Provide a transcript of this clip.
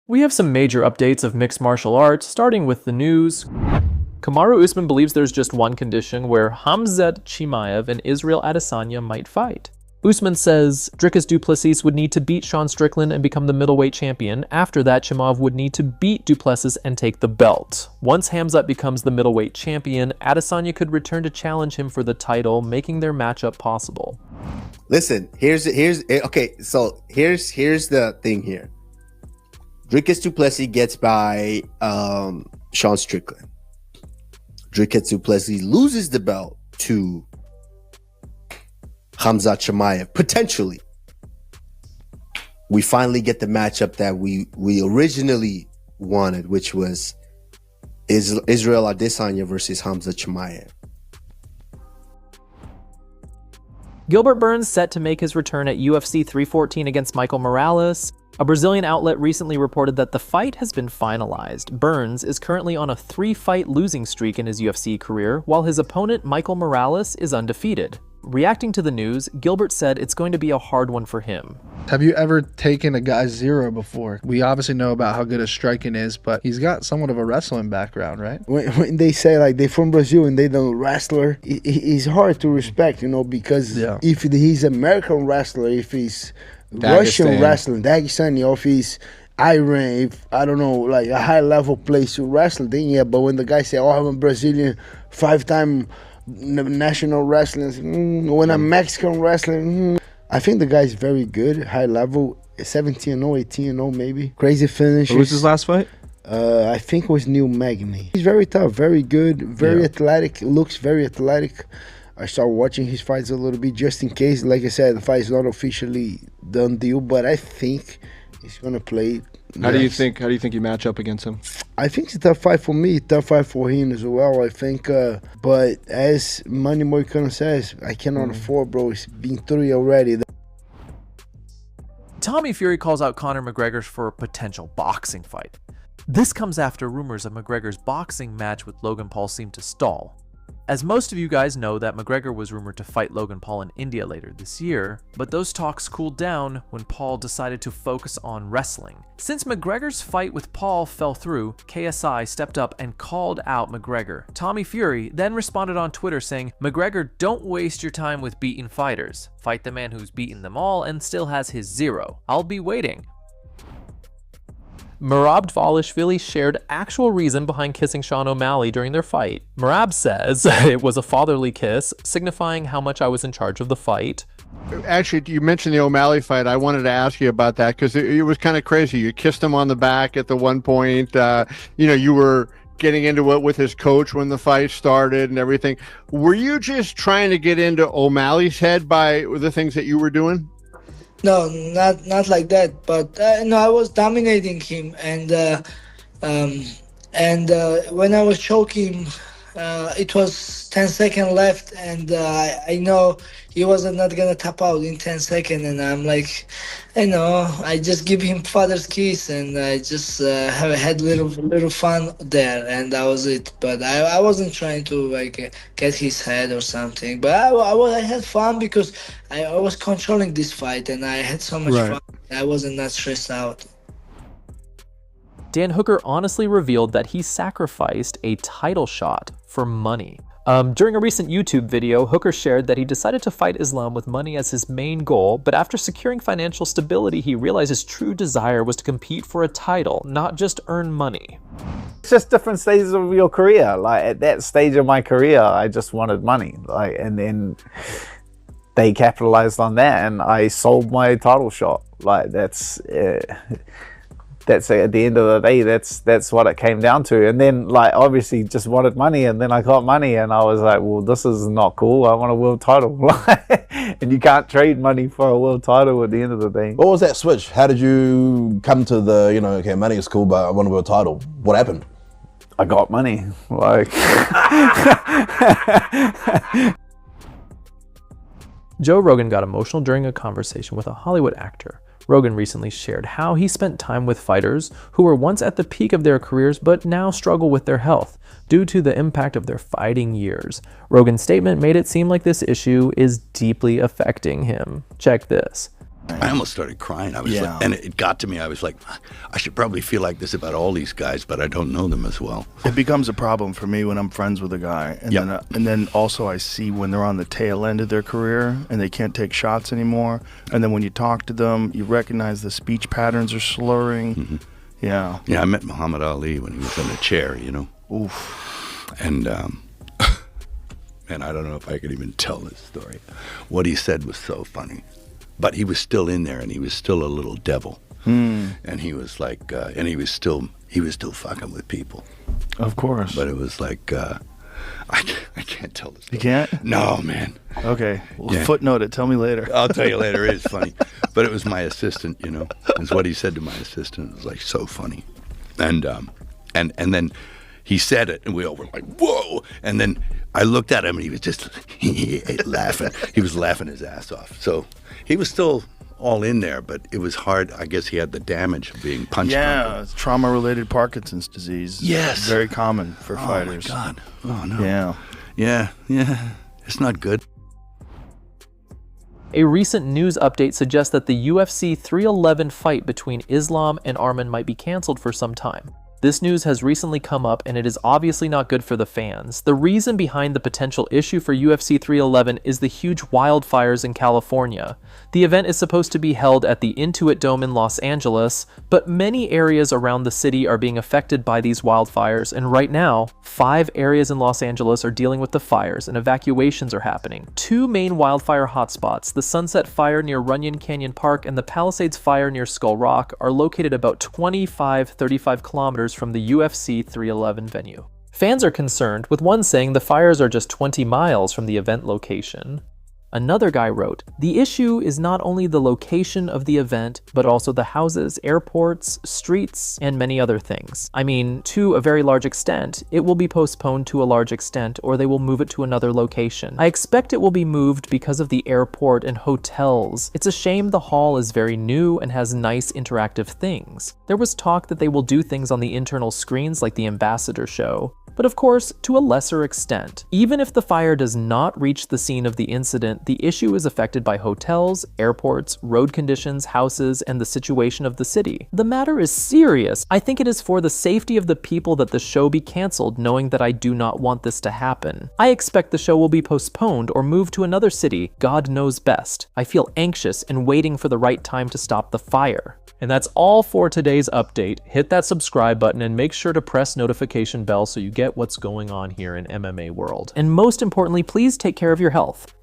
We have some major updates of mixed martial arts, starting with the news. Kamaru Usman believes there's just one condition where Khamzat Chimaev and Israel Adesanya might fight. Usman says Dricus du Plessis would need to beat Sean Strickland and become the middleweight champion. After that, Chimaev would need to beat du Plessis and take the belt. Once Khamzat becomes the middleweight champion, Adesanya could return to challenge him for the title, making their matchup possible. Listen, here's the thing here. Dricus du Plessis gets by Sean Strickland. Dricus du Plessis loses the belt to Khamzat Chimaev, potentially. We finally get the matchup that we originally wanted, which was Israel Adesanya versus Khamzat Chimaev. Gilbert Burns set to make his return at UFC 314 against Michael Morales. A Brazilian outlet recently reported that the fight has been finalized. Burns is currently on a 3-fight losing streak in his UFC career, while his opponent Michael Morales is undefeated. Reacting to the news, Gilbert said it's going to be a hard one for him. Have you ever taken a guy 0 before? We obviously know about how good his striking is, but he's got somewhat of a wrestling background, right? When they say like they're from Brazil and they don't wrestler, it's hard to respect, because if he's American wrestler, if he's Russian wrestling, Dagestani, or if he's Iran, if I don't know, like a high level place to wrestle, then yeah. But when the guy say, "Oh, I'm a Brazilian, 5-time national wrestling," when I'm Mexican wrestling, I think the guy's very good, high level, 17-0, 18-0 maybe. Crazy finish. What was his last fight? I think it was Neil Magny. He's very tough, very good, very athletic, looks very athletic. I started watching his fights a little bit just in case. Like I said, the fight is not officially done deal, but I think he's gonna play. How do you think you match up against him? I think it's a tough fight for me, tough fight for him as well. I think, but as Manny Moicano says, I cannot afford, bro. It's been 3 already. Tommy Fury calls out Conor McGregor for a potential boxing fight. This comes after rumors of McGregor's boxing match with Logan Paul seemed to stall. As most of you guys know, that McGregor was rumored to fight Logan Paul in India later this year, but those talks cooled down when Paul decided to focus on wrestling. Since McGregor's fight with Paul fell through, KSI stepped up and called out McGregor. Tommy Fury then responded on Twitter saying, "McGregor, don't waste your time with beating fighters. Fight the man who's beaten them all and still has his 0. I'll be waiting." Merab Dvalishvili shared actual reason behind kissing Sean O'Malley during their fight. Merab says, "It was a fatherly kiss, signifying how much I was in charge of the fight." Actually, you mentioned the O'Malley fight. I wanted to ask you about that because it was kind of crazy. You kissed him on the back at the one point. You were getting into it with his coach when the fight started and everything. Were you just trying to get into O'Malley's head by the things that you were doing? No, not like that. But no, I was dominating him, and when I was choking, it was 10 seconds left, and I know he wasn't not gonna tap out in 10 seconds, and I'm like, I just give him father's kiss, and I just had little fun there, and that was it. But I wasn't trying to get his head or something. But I had fun because I was controlling this fight, and I had so much fun. I wasn't that stressed out. Dan Hooker honestly revealed that he sacrificed a title shot for money. During a recent YouTube video, Hooker shared that he decided to fight Islam with money as his main goal, but after securing financial stability, he realized his true desire was to compete for a title, not just earn money. It's just different stages of your career. Like at that stage of my career, I just wanted money. And then they capitalized on that, and I sold my title shot. That's at the end of the day, that's what it came down to. And then obviously just wanted money, and then I got money, and I was like, well, this is not cool. I want a world title. And you can't trade money for a world title at the end of the day. What was that switch? How did you come to the, okay, money is cool, but I want a world title? What happened? I got money. Joe Rogan got emotional during a conversation with a Hollywood actor. Rogan recently shared how he spent time with fighters who were once at the peak of their careers but now struggle with their health due to the impact of their fighting years. Rogan's statement made it seem like this issue is deeply affecting him. Check this. I almost started crying. I was like, and it got to me. I was like, I should probably feel like this about all these guys, but I don't know them as well. It becomes a problem for me when I'm friends with a guy, and then also I see when they're on the tail end of their career and they can't take shots anymore. And then when you talk to them, you recognize the speech patterns are slurring. Mm-hmm. Yeah. Yeah, I met Muhammad Ali when he was in a chair, you know. Oof. And and I don't know if I could even tell this story. What he said was so funny. But he was still in there, and he was still a little devil. And he was like, and he was still fucking with people. Of course. But it was like, I can't tell this story. You can't? No, man. Okay. Well, footnote it. Tell me later. I'll tell you later. It is funny. But it was my assistant, you know. It's what he said to my assistant. It was like so funny. And then he said it, and we all were like, whoa. And then I looked at him, and he was just laughing. He was laughing his ass off. So he was still all in there, but it was hard. I guess he had the damage of being punched. Yeah, trauma-related Parkinson's disease. Yes. Very common for fighters. Oh, my God. Oh, no. Yeah. Yeah. It's not good. A recent news update suggests that the UFC 311 fight between Islam and Arman might be cancelled for some time. This news has recently come up, and it is obviously not good for the fans. The reason behind the potential issue for UFC 311 is the huge wildfires in California. The event is supposed to be held at the Intuit Dome in Los Angeles, but many areas around the city are being affected by these wildfires, and right now, 5 areas in Los Angeles are dealing with the fires, and evacuations are happening. 2 main wildfire hotspots, the Sunset Fire near Runyon Canyon Park and the Palisades Fire near Skull Rock, are located about 25-35 kilometers from the UFC 311 venue. Fans are concerned, with one saying the fires are just 20 miles from the event location. Another guy wrote, "The issue is not only the location of the event, but also the houses, airports, streets, and many other things. I mean, to a very large extent, it will be postponed to a large extent, or they will move it to another location. I expect it will be moved because of the airport and hotels. It's a shame the hall is very new and has nice interactive things. There was talk that they will do things on the internal screens like the Ambassador show. But of course, to a lesser extent. Even if the fire does not reach the scene of the incident, the issue is affected by hotels, airports, road conditions, houses, and the situation of the city. The matter is serious. I think it is for the safety of the people that the show be cancelled, knowing that I do not want this to happen. I expect the show will be postponed or moved to another city. God knows best. I feel anxious and waiting for the right time to stop the fire." And that's all for today's update. Hit that subscribe button and make sure to press notification bell so you get what's going on here in MMA world. And most importantly, please take care of your health.